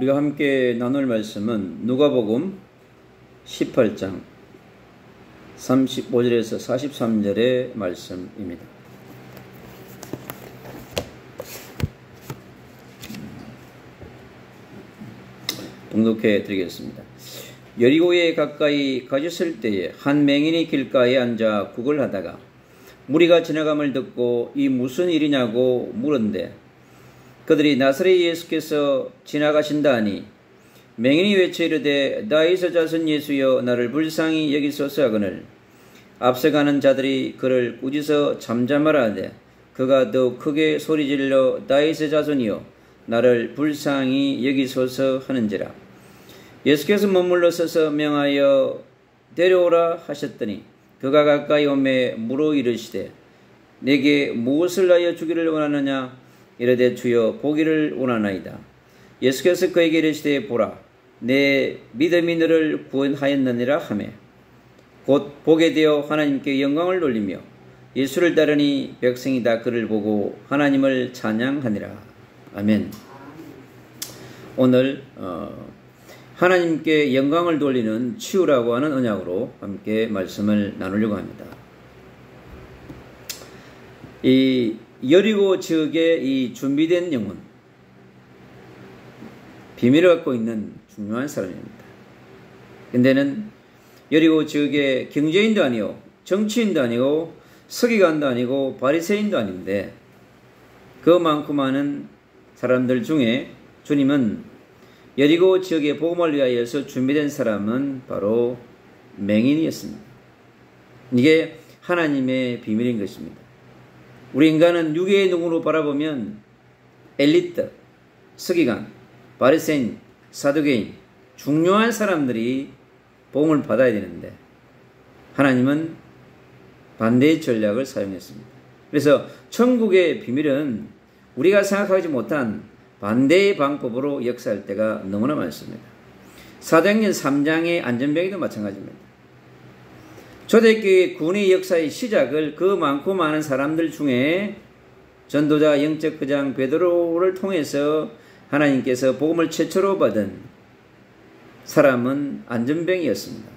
우리가 함께 나눌 말씀은 누가복음 18장 35절에서 43절의 말씀입니다. 봉독해 드리겠습니다. 여리고에 가까이 가셨을 때에 한 맹인이 길가에 앉아 구걸하다가 무리가 지나감을 듣고 이 무슨 일이냐고 물은데 그들이 나사렛 예수께서 지나가신다 하니 맹인이 외쳐 이르되 다윗의 자손 예수여 나를 불쌍히 여기소서 하거늘 앞서가는 자들이 그를 꾸짖어 잠잠하라 하되 그가 더욱 크게 소리질러 다윗의 자손이여 나를 불쌍히 여기소서 하는지라. 예수께서 머물러 서서 명하여 데려오라 하셨더니 그가 가까이 오매 물어 이르시되 내게 무엇을 하여 주기를 원하느냐. 이르되 주여 보기를 원하나이다. 예수께서 그에게 이르시되 보라 내 믿음이 너를 구원하였느니라 하매 곧 보게 되어 하나님께 영광을 돌리며 예수를 따르니 백성이 다 그를 보고 하나님을 찬양하니라. 아멘. 오늘 하나님께 영광을 돌리는 치유라고 하는 언약으로 함께 말씀을 나누려고 합니다. 이 여리고 지역의 이 준비된 영혼, 비밀을 갖고 있는 중요한 사람입니다. 근데는 여리고 지역의 경제인도 아니고 정치인도 아니고 서기관도 아니고 바리새인도 아닌데 그 많고 많은 사람들 중에 주님은 여리고 지역의 복음을 위하여서 준비된 사람은 바로 맹인이었습니다. 이게 하나님의 비밀인 것입니다. 우리 인간은 육의 눈으로 바라보면 엘리트, 서기관, 바리새인, 사두개인 중요한 사람들이 복음을 받아야 되는데 하나님은 반대의 전략을 사용했습니다. 그래서 천국의 비밀은 우리가 생각하지 못한 반대의 방법으로 역사할 때가 너무나 많습니다. 사도행전 3장의 안전병이도 마찬가지입니다. 초대교회 구원의 역사의 시작을 그 많고 많은 사람들 중에 전도자 영적 거장 베드로를 통해서 하나님께서 복음을 최초로 받은 사람은 안전병이었습니다.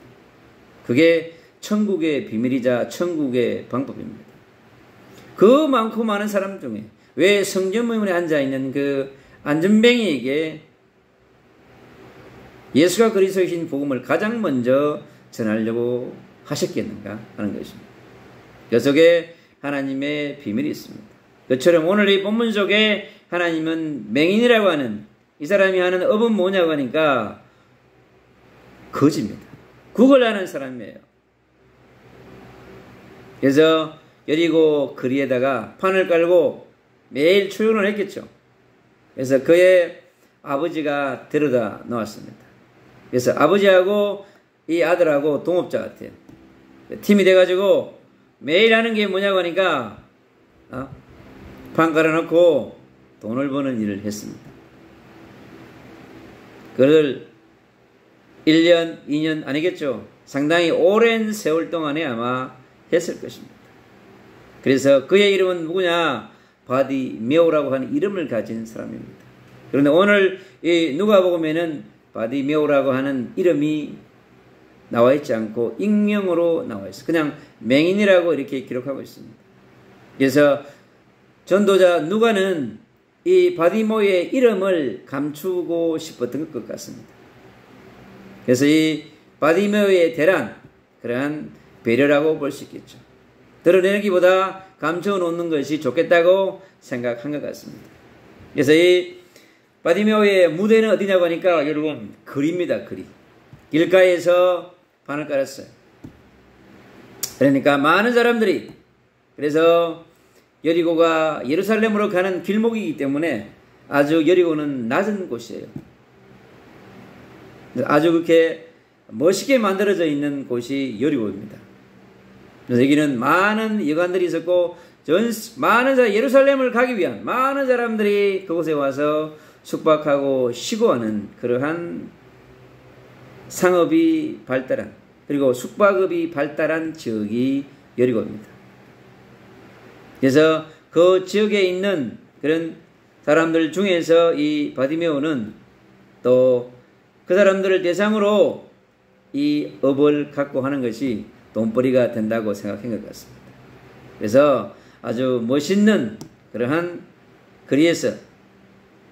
그게 천국의 비밀이자 천국의 방법입니다. 그 많고 많은 사람 중에 왜 성전문에 앉아있는 그 안전병이에게 예수가 그리스도이신 복음을 가장 먼저 전하려고 하셨겠는가 하는 것입니다. 그 속에 하나님의 비밀이 있습니다. 그처럼 오늘 이 본문 속에 하나님은 맹인이라고 하는 이 사람이 하는 업은 뭐냐고 하니까 거지입니다. 구걸하는 사람이에요. 그래서 여리고 거리에다가 판을 깔고 매일 출근을 했겠죠. 그래서 그의 아버지가 데려다 놓았습니다. 그래서 아버지하고 이 아들하고 동업자 같아요. 팀이 돼가지고 매일 하는 게 뭐냐고 하니까 판 깔아놓고 돈을 버는 일을 했습니다. 그걸 1년, 2년 아니겠죠. 상당히 오랜 세월 동안에 아마 했을 것입니다. 그래서 그의 이름은 누구냐? 바디메오라고 하는 이름을 가진 사람입니다. 그런데 오늘 이 누가복음에는 바디메오라고 하는 이름이 나와 있지 않고 익명으로 나와 있어요. 그냥 맹인이라고 이렇게 기록하고 있습니다. 그래서 전도자 누가는 이 바디메오의 이름을 감추고 싶었던 것 같습니다. 그래서 이 바디메오의 대란, 그러한 배려라고 볼 수 있겠죠. 드러내기보다 감춰 놓는 것이 좋겠다고 생각한 것 같습니다. 그래서 이 바디메오의 무대는 어디냐고 하니까 여러분 거리입니다. 거리. 길가에서 판을 깔았어요. 그러니까 많은 사람들이, 그래서 여리고가 예루살렘으로 가는 길목이기 때문에 아주 여리고는 낮은 곳이에요. 아주 그렇게 멋있게 만들어져 있는 곳이 여리고입니다. 그래서 여기는 많은 여관들이 있었고 많은 사람, 예루살렘을 가기 위한 많은 사람들이 그곳에 와서 숙박하고 쉬고 하는 그러한 상업이 발달한, 그리고 숙박업이 발달한 지역이 여리고입니다. 그래서 그 지역에 있는 그런 사람들 중에서 이 바디메오는 또 그 사람들을 대상으로 이 업을 갖고 하는 것이 돈벌이가 된다고 생각한 것 같습니다. 그래서 아주 멋있는 그러한 거리에서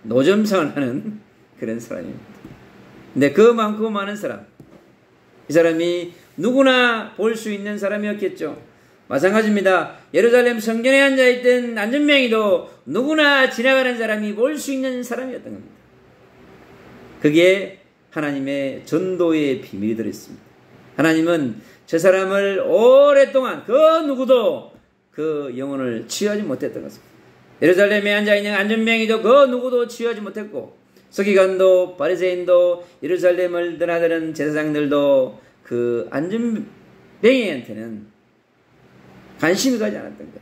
노점상을 하는 그런 사람입니다. 근데 그 많고 많은 사람, 이 사람이 누구나 볼 수 있는 사람이었겠죠. 마찬가지입니다. 예루살렘 성전에 앉아있던 안전뱅이도 누구나 지나가는 사람이 볼 수 있는 사람이었던 겁니다. 그게 하나님의 전도의 비밀이 들어있습니다. 하나님은 저 사람을 오랫동안 그 누구도 그 영혼을 치유하지 못했던 것입니다. 예루살렘에 앉아있는 안전뱅이도 그 누구도 치유하지 못했고, 서기관도 바리새인도 예루살렘을 드나드는 제사장들도 그 안전뱅이한테는 관심이 가지 않았던 거예요.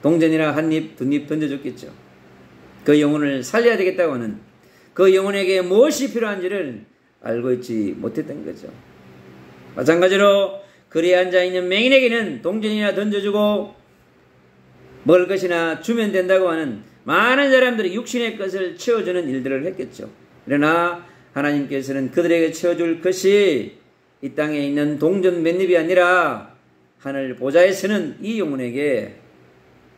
동전이나 한 입, 두 입 던져줬겠죠. 그 영혼을 살려야 되겠다고 하는, 그 영혼에게 무엇이 필요한지를 알고 있지 못했던 거죠. 마찬가지로 거리에 앉아있는 맹인에게는 동전이나 던져주고 먹을 것이나 주면 된다고 하는 많은 사람들이 육신의 것을 채워주는 일들을 했겠죠. 그러나 하나님께서는 그들에게 채워줄 것이 이 땅에 있는 동전 몇 입이 아니라 하늘 보좌에서는 이 영혼에게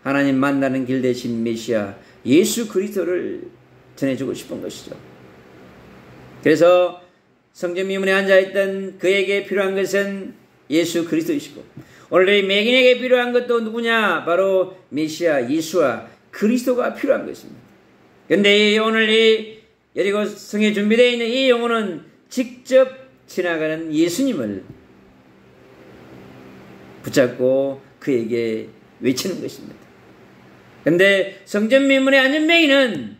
하나님 만나는 길 대신 메시아 예수 그리스도를 전해주고 싶은 것이죠. 그래서 성전 미문에 앉아있던 그에게 필요한 것은 예수 그리스도이시고, 오늘 이 맹인에게 필요한 것도 누구냐? 바로 메시아 예수와 그리스도가 필요한 것입니다. 그런데 오늘 이 여리고 성에 준비되어 있는 이 영혼은 직접 지나가는 예수님을 붙잡고 그에게 외치는 것입니다. 그런데 성전 미문에 앉은 맹인은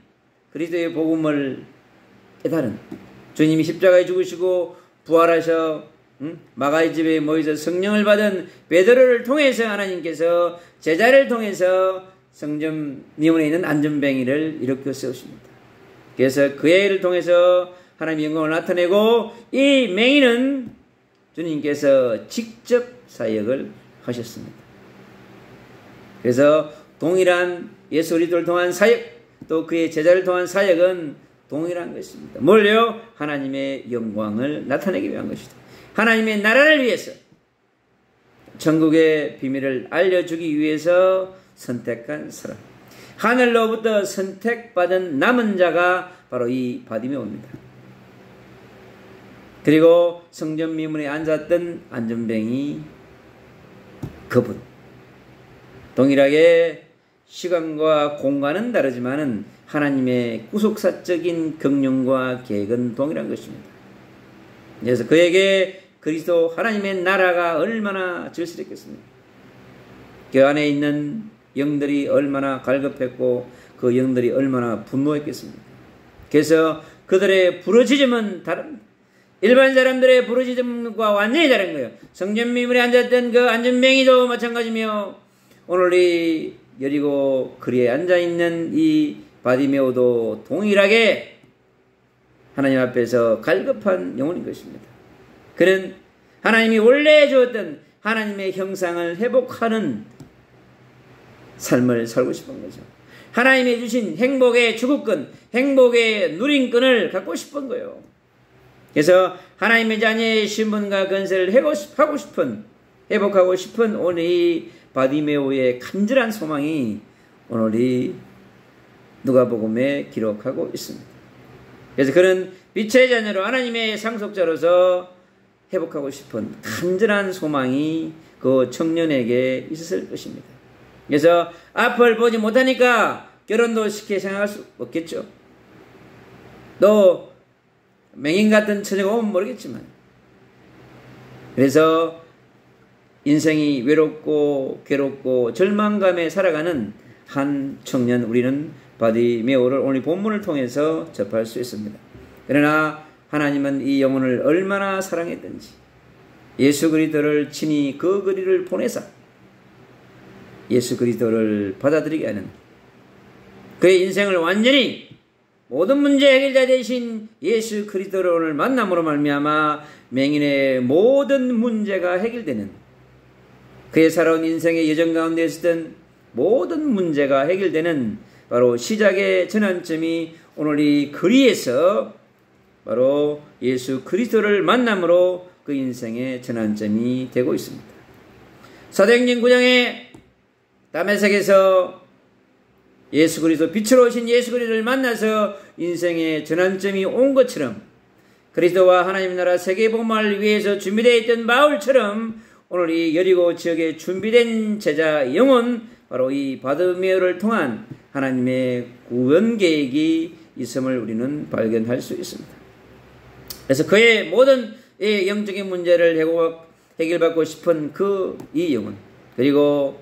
그리스도의 복음을 깨달은, 주님이 십자가에 죽으시고 부활하셔 마가의 집에 모여서 성령을 받은 베드로를 통해서 하나님께서 제자를 통해서 성전 미문에 있는 안전뱅이를 일으켜 세우십니다. 그래서 그 애를 통해서 하나님의 영광을 나타내고, 이 맹인은 주님께서 직접 사역을 하셨습니다. 그래서 동일한 예수 그리스도를 통한 사역, 또 그의 제자를 통한 사역은 동일한 것입니다. 뭘요? 하나님의 영광을 나타내기 위한 것이다. 하나님의 나라를 위해서, 천국의 비밀을 알려주기 위해서 선택한 사람, 하늘로부터 선택받은 남은 자가 바로 이 바디메오입니다. 그리고 성전 미문에 앉았던 안전뱅이 그분, 동일하게 시간과 공간은 다르지만은 하나님의 구속사적인 경륜과 계획은 동일한 것입니다. 그래서 그에게 그리스도 하나님의 나라가 얼마나 절실했겠습니까? 그 안에 있는 영들이 얼마나 갈급했고 그 영들이 얼마나 분노했겠습니까? 그래서 그들의 부르짖음은 다릅니다. 일반 사람들의 부르짖음과 완전히 다른 거예요. 성전 미문에 앉았던 그 안전뱅이도 마찬가지며, 오늘 이 여리고 거리에 앉아있는 이 바디메오도 동일하게 하나님 앞에서 갈급한 영혼인 것입니다. 그는 하나님이 원래 주었던 하나님의 형상을 회복하는 삶을 살고 싶은 거죠. 하나님이 주신 행복의 추구권, 행복의 누림권을 갖고 싶은 거예요. 그래서 하나님의 자녀의 신분과 건설을 회복하고 싶은 오늘 이 바디메오의 간절한 소망이 오늘 이 누가복음에 기록하고 있습니다. 그래서 그는 빛의 자녀로 하나님의 상속자로서 회복하고 싶은 간절한 소망이 그 청년에게 있었을 것입니다. 그래서 앞을 보지 못하니까 결혼도 쉽게 생각할 수 없겠죠. 또 맹인 같은 처녀가 오면 모르겠지만, 그래서 인생이 외롭고 괴롭고 절망감에 살아가는 한 청년, 우리는 바디메오를 오늘 본문을 통해서 접할 수 있습니다. 그러나 하나님은 이 영혼을 얼마나 사랑했던지 예수 그리스도를 친히 그 거리를 보내사 예수 그리스도를 받아들이게 하는, 그의 인생을 완전히 모든 문제 해결자 되신 예수 그리스도를 오늘 만남으로 말미암아 맹인의 모든 문제가 해결되는, 그의 살아온 인생의 여정 가운데 있었던 모든 문제가 해결되는 바로 시작의 전환점이 오늘 이 거리에서 바로 예수 그리스도를 만남으로 그 인생의 전환점이 되고 있습니다. 사도행전 9장에 다메섹에서 예수 그리스도 빛으로 오신 예수 그리스도를 만나서 인생의 전환점이 온 것처럼 그리스도와 하나님 나라 세계 복음을 위해서 준비되어 있던 바울처럼 오늘 이 여리고 지역에 준비된 제자 영혼 바로 이 바드메오를 통한 하나님의 구원 계획이 있음을 우리는 발견할 수 있습니다. 그래서 그의 모든 영적인 문제를 해결받고 싶은 이 영혼, 그리고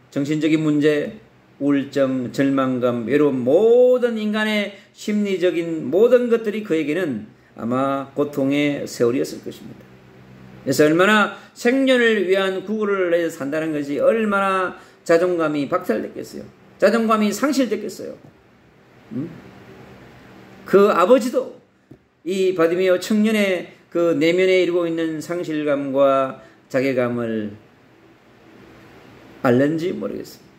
정신적인 문제, 우울증, 절망감, 외로움, 모든 인간의 심리적인 모든 것들이 그에게는 아마 고통의 세월이었을 것입니다. 그래서 얼마나 생존을 위한 구구를 내서 산다는 것이 얼마나 자존감이 박탈됐겠어요. 자존감이 상실됐겠어요. 그 아버지도 이 바디메오 청년의 그 내면에 이루고 있는 상실감과 자괴감을 알는지 모르겠습니다.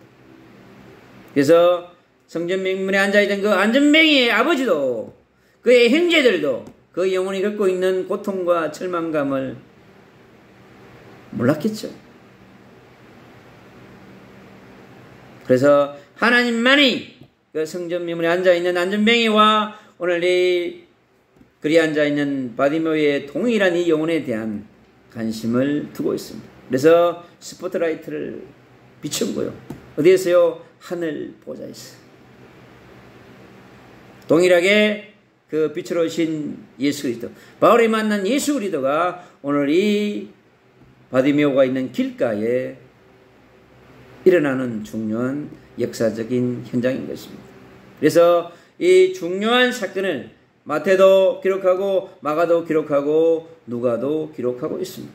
그래서 성전 명문에 앉아있던 그 안전뱅이의 아버지도 그의 형제들도 그 영혼이 겪고 있는 고통과 절망감을 몰랐겠죠. 그래서 하나님만이 그 성전 명문에 앉아있는 안전뱅이와 오늘 이 그리 앉아있는 바디메오의 동일한 이 영혼에 대한 관심을 두고 있습니다. 그래서 스포트라이트를 비춘 거요. 어디에서요? 하늘 보좌에서. 동일하게 그 빛으로 오신 예수 그리스도, 바울이 만난 예수 그리스도가 오늘 이 바디메오가 있는 길가에 일어나는 중요한 역사적인 현장인 것입니다. 그래서 이 중요한 사건을 마태도 기록하고 마가도 기록하고 누가도 기록하고 있습니다.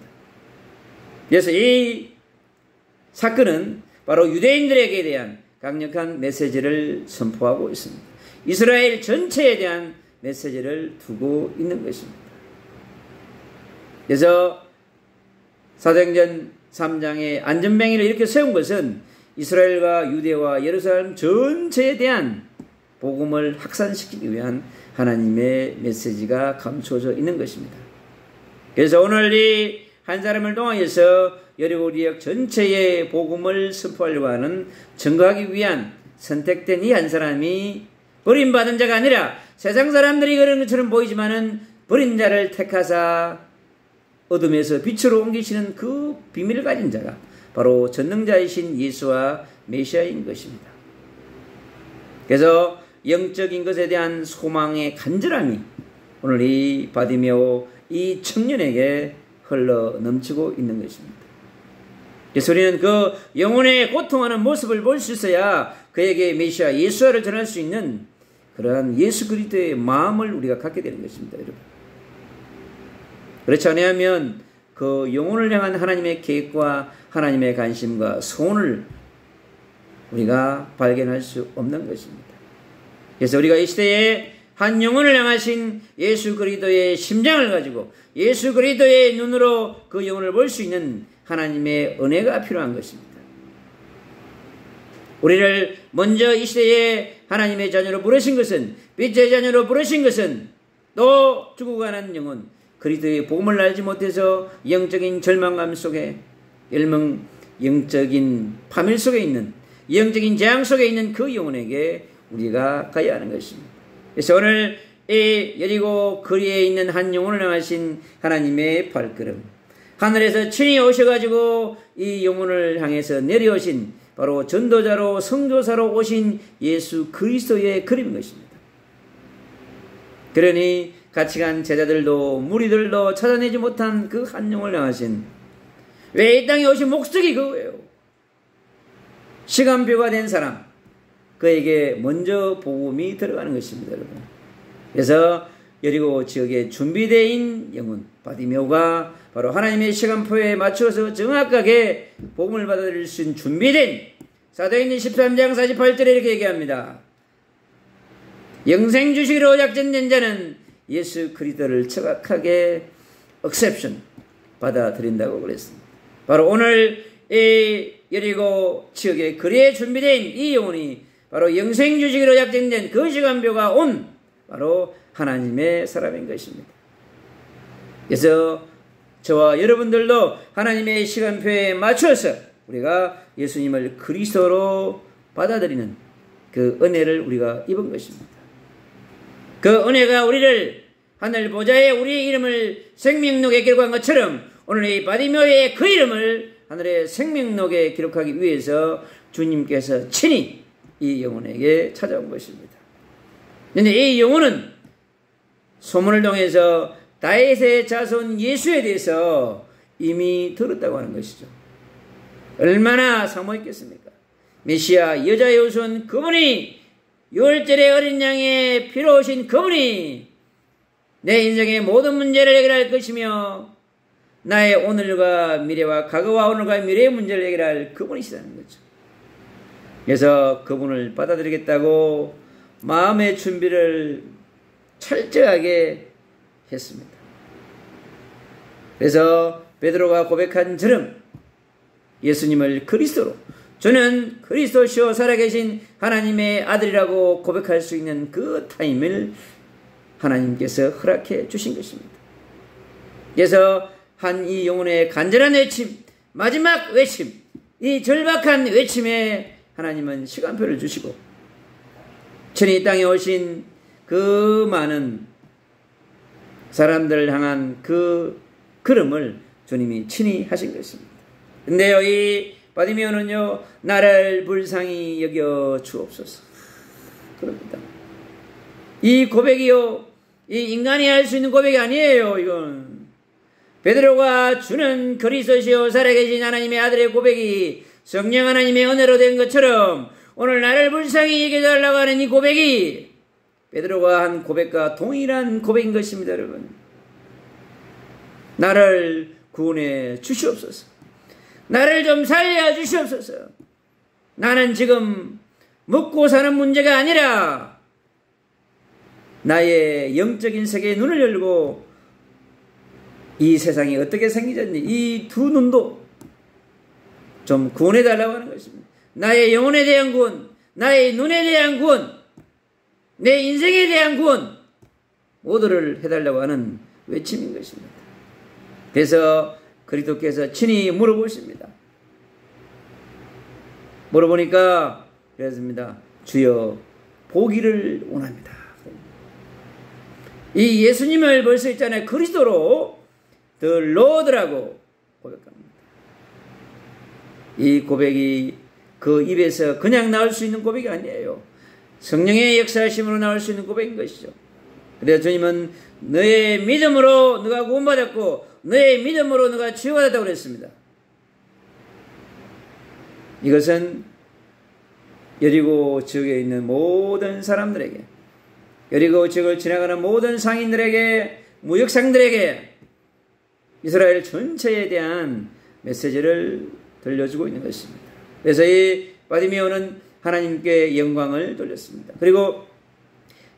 그래서 이 사건은 바로 유대인들에게 대한 강력한 메시지를 선포하고 있습니다. 이스라엘 전체에 대한 메시지를 두고 있는 것입니다. 그래서 사도행전 3장의 안전뱅이를 이렇게 세운 것은 이스라엘과 유대와 예루살렘 전체에 대한 복음을 확산시키기 위한 하나님의 메시지가 감춰져 있는 것입니다. 그래서 오늘 이 한 사람을 통하여서 여리고 지역 전체의 복음을 선포하려고 하는 증거하기 위한 선택된 이 한 사람이 버림받은 자가 아니라 세상 사람들이 그런 것처럼 보이지만은 버린 자를 택하사 어둠에서 빛으로 옮기시는 그 비밀을 가진 자가 바로 전능자이신 예수와 메시아인 것입니다. 그래서 영적인 것에 대한 소망의 간절함이 오늘 이 바디메오 이 청년에게 흘러 넘치고 있는 것입니다. 그래서 우리는 그 영혼의 고통하는 모습을 볼 수 있어야 그에게 메시아 예수와를 전할 수 있는 그러한 예수 그리스도의 마음을 우리가 갖게 되는 것입니다. 여러분. 그렇지 않으면 그 영혼을 향한 하나님의 계획과 하나님의 관심과 소원을 우리가 발견할 수 없는 것입니다. 그래서 우리가 이 시대에 한 영혼을 향하신 예수 그리스도의 심장을 가지고 예수 그리스도의 눈으로 그 영혼을 볼 수 있는 하나님의 은혜가 필요한 것입니다. 우리를 먼저 이 시대에 하나님의 자녀로 부르신 것은, 빛의 자녀로 부르신 것은 또 죽어가는 영혼, 그리스도의 복음을 알지 못해서 영적인 절망감 속에, 영적인 파멸 속에 있는, 영적인 재앙 속에 있는 그 영혼에게 우리가 가야 하는 것입니다. 그래서 오늘 이 여리고 거리에 있는 한 영혼을 향하신 하나님의 발걸음, 하늘에서 친히 오셔가지고 이 영혼을 향해서 내려오신 바로 전도자로 선교사로 오신 예수 그리스도의 그림인 것입니다. 그러니 같이 간 제자들도 무리들도 찾아내지 못한 그 한 영혼을 향하신, 왜 이 땅에 오신 목적이 그거예요. 시간표가 된 사람, 그에게 먼저 복음이 들어가는 것입니다, 여러분. 그래서 여리고 지역에 준비된 영혼 바디메오가 바로 하나님의 시간표에 맞춰서 정확하게 복음을 받아들일 수 있는 준비된, 사도행전 13장 48절에 이렇게 얘기합니다. 영생 주시기로 작정된 자는 예수 그리스도를 정확하게 억셉션 받아들인다고 그랬습니다. 바로 오늘 이 여리고 지역에 거리에 준비된 이 영혼이 바로 영생 주시기로 작정된 그 시간표가 온 바로 하나님의 사람인 것입니다. 그래서 저와 여러분들도 하나님의 시간표에 맞춰서 우리가 예수님을 그리스도로 받아들이는 그 은혜를 우리가 입은 것입니다. 그 은혜가 우리를 하늘 보좌에 우리의 이름을 생명록에 기록한 것처럼 오늘 이 바디메오의 그 이름을 하늘의 생명록에 기록하기 위해서 주님께서 친히 이 영혼에게 찾아온 것입니다. 그런데 이 영혼은 소문을 통해서 다윗의 자손 예수에 대해서 이미 들었다고 하는 것이죠. 얼마나 사모했겠습니까? 메시아 여자의 후손 그분이 6월절의 어린 양의 피로 오신 그분이 내 인생의 모든 문제를 해결할 것이며 나의 오늘과 미래와 과거와 오늘과 미래의 문제를 해결할 그분이시라는 거죠. 그래서 그분을 받아들이겠다고 마음의 준비를 철저하게 했습니다. 그래서 베드로가 고백한 처럼 예수님을 그리스도로 저는 그리스도시요 살아계신 하나님의 아들이라고 고백할 수 있는 그 타임을 하나님께서 허락해 주신 것입니다. 그래서 한 이 영혼의 간절한 외침, 마지막 외침, 이 절박한 외침에 하나님은 시간표를 주시고 천이 땅에 오신 그 많은 사람들을 향한 그 걸음을 주님이 친히 하신 것입니다. 근데요, 이 바디메오는요, 나를 불쌍히 여겨 주옵소서. 그럽니다. 이 고백이요, 이 인간이 할 수 있는 고백이 아니에요, 이건. 베드로가 주는 그리스도시요 살아계신 하나님의 아들의 고백이 성령 하나님의 은혜로 된 것처럼 오늘 나를 불쌍히 여겨달라고 하는 이 고백이 베드로가 한 고백과 동일한 고백인 것입니다, 여러분. 나를 구원해 주시옵소서. 나를 좀 살려 주시옵소서. 나는 지금 먹고 사는 문제가 아니라 나의 영적인 세계의 눈을 열고 이 세상이 어떻게 생기졌니? 이 두 눈도 좀 구원해 달라고 하는 것입니다. 나의 영혼에 대한 구원, 나의 눈에 대한 구원, 내 인생에 대한 구원 모두를 해달라고 하는 외침인 것입니다. 그래서 그리스도께서 친히 물어보십니다. 물어보니까 그랬습니다. 주여 보기를 원합니다. 이 예수님을 볼 수 있잖아요. 그리스도로 The Lord라고 고백합니다. 이 고백이 그 입에서 그냥 나올 수 있는 고백이 아니에요. 성령의 역사하심으로 나올 수 있는 고백인 것이죠. 그래서 주님은 너의 믿음으로 너가 구원받았고 너의 믿음으로 너가 치유받았다고 그랬습니다. 이것은 여리고 지역에 있는 모든 사람들에게, 여리고 지역을 지나가는 모든 상인들에게, 무역상들에게 이스라엘 전체에 대한 메시지를 들려주고 있는 것입니다. 그래서 이 바디메오는 하나님께 영광을 돌렸습니다. 그리고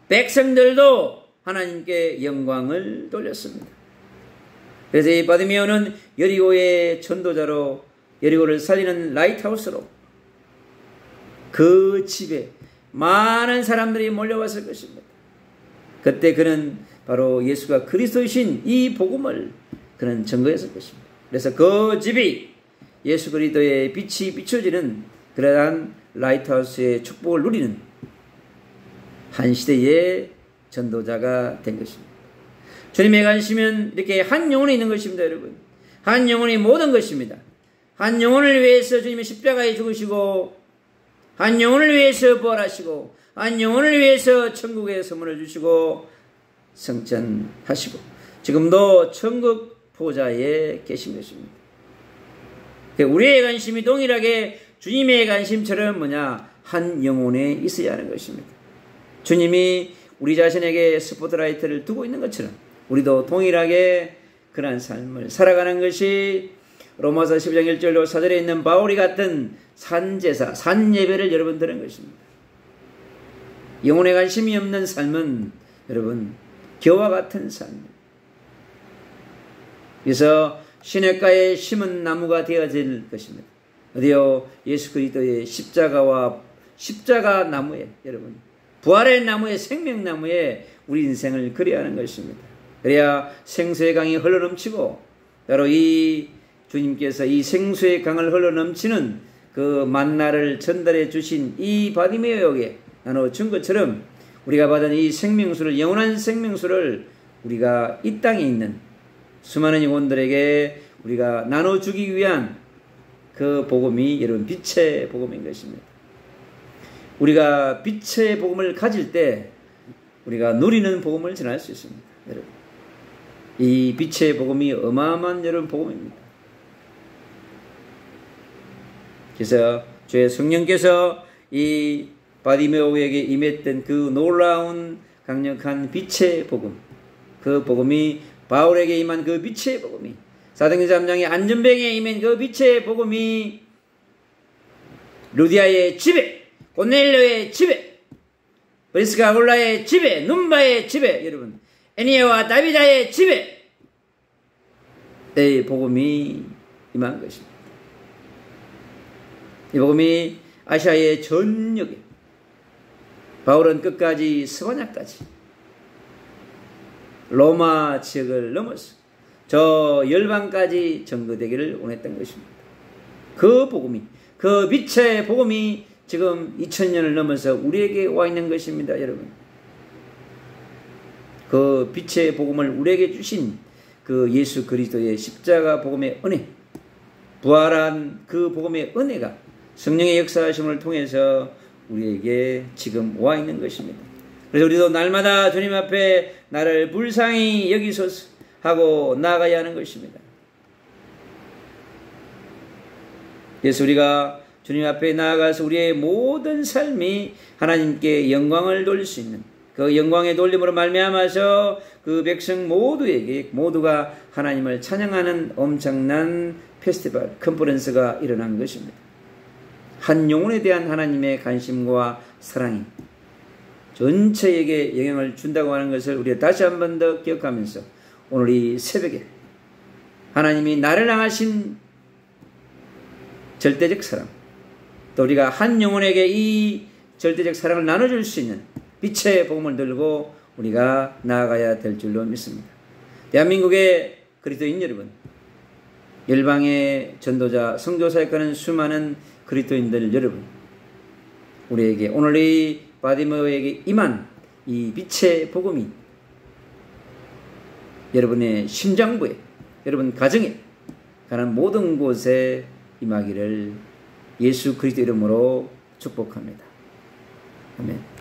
백성들도 하나님께 영광을 돌렸습니다. 그래서 이 바디메오는 여리고의 전도자로, 여리고를 살리는 라이트하우스로 그 집에 많은 사람들이 몰려왔을 것입니다. 그때 그는 바로 예수가 그리스도이신 이 복음을 그는 증거했을 것입니다. 그래서 그 집이 예수 그리스도의 빛이 비춰지는 그러한 라이트하우스의 축복을 누리는 한 시대의 전도자가 된 것입니다. 주님의 관심은 이렇게 한 영혼이 있는 것입니다, 여러분. 한 영혼이 모든 것입니다. 한 영혼을 위해서 주님의 십자가에 죽으시고, 한 영혼을 위해서 부활하시고, 한 영혼을 위해서 천국의 선물을 주시고 성천하시고 지금도 천국 보좌에 계신 것입니다. 우리의 관심이 동일하게 주님의 관심처럼 한 영혼에 있어야 하는 것입니다. 주님이 우리 자신에게 스포트라이트를 두고 있는 것처럼 우리도 동일하게 그러한 삶을 살아가는 것이 로마서 12장 1절로 4절에 있는 바울이 같은 산제사, 산예배를 여러분 들은 것입니다. 영혼에 관심이 없는 삶은 여러분 겨와 같은 삶입니다. 그래서 시냇가에 심은 나무가 되어질 것입니다. 어디요? 예수 그리스도의 십자가와 십자가 나무에 여러분 부활의 나무에 생명나무에 우리 인생을 그려야 하는 것입니다. 그래야 생수의 강이 흘러넘치고 바로 이 주님께서 이 생수의 강을 흘러넘치는 그 만나를 전달해 주신 이 바디메오에게 나눠준 것처럼 우리가 받은 이 생명수를, 영원한 생명수를 우리가 이 땅에 있는 수많은 영혼들에게 우리가 나눠주기 위한 그 복음이 여러분 빛의 복음인 것입니다. 우리가 빛의 복음을 가질 때 우리가 누리는 복음을 전할 수 있습니다. 여러분, 이 빛의 복음이 어마어마한 여러분 복음입니다. 그래서 주의 성령께서 이 바디메오에게 임했던 그 놀라운 강력한 빛의 복음, 그 복음이 바울에게 임한 그 빛의 복음이, 사도행전 3장의 안전병에 임한 그 빛의 복음이 루디아의 집에, 고넬료의 집에, 브리스가 아굴라의 집에, num바의 집에, 여러분 애니에와 다비다의 집에 이 복음이 임한 것입니다. 이 복음이 아시아의 전역에, 바울은 끝까지 스바냐까지 로마 지역을 넘어서 저 열방까지 전거되기를 원했던 것입니다. 그 복음이, 그 빛의 복음이 지금 2000년을 넘어서 우리에게 와 있는 것입니다. 여러분, 그 빛의 복음을 우리에게 주신 그 예수 그리스도의 십자가 복음의 은혜, 부활한 그 복음의 은혜가 성령의 역사하심을 통해서 우리에게 지금 와 있는 것입니다. 그래서 우리도 날마다 주님 앞에 나를 불쌍히 여기소서 하고 나아가야 하는 것입니다. 그래서 우리가 주님 앞에 나아가서 우리의 모든 삶이 하나님께 영광을 돌릴 수 있는 그 영광의 돌림으로 말미암아서 그 백성 모두에게 모두가 하나님을 찬양하는 엄청난 페스티벌, 컨퍼런스가 일어난 것입니다. 한 영혼에 대한 하나님의 관심과 사랑이 전체에게 영향을 준다고 하는 것을 우리가 다시 한 번 더 기억하면서 오늘 이 새벽에 하나님이 나를 향하신 절대적 사랑, 또 우리가 한 영혼에게 이 절대적 사랑을 나눠줄 수 있는 빛의 복음을 들고 우리가 나아가야 될 줄로 믿습니다. 대한민국의 그리스도인 여러분, 열방의 전도자, 성교사역하는 수많은 그리스도인들 여러분, 우리에게 오늘 이 바디메오에게 임한 이 빛의 복음이 여러분의 심장부에, 여러분 가정에 가는 모든 곳에 임하기를 예수 그리스도 이름으로 축복합니다. 아멘.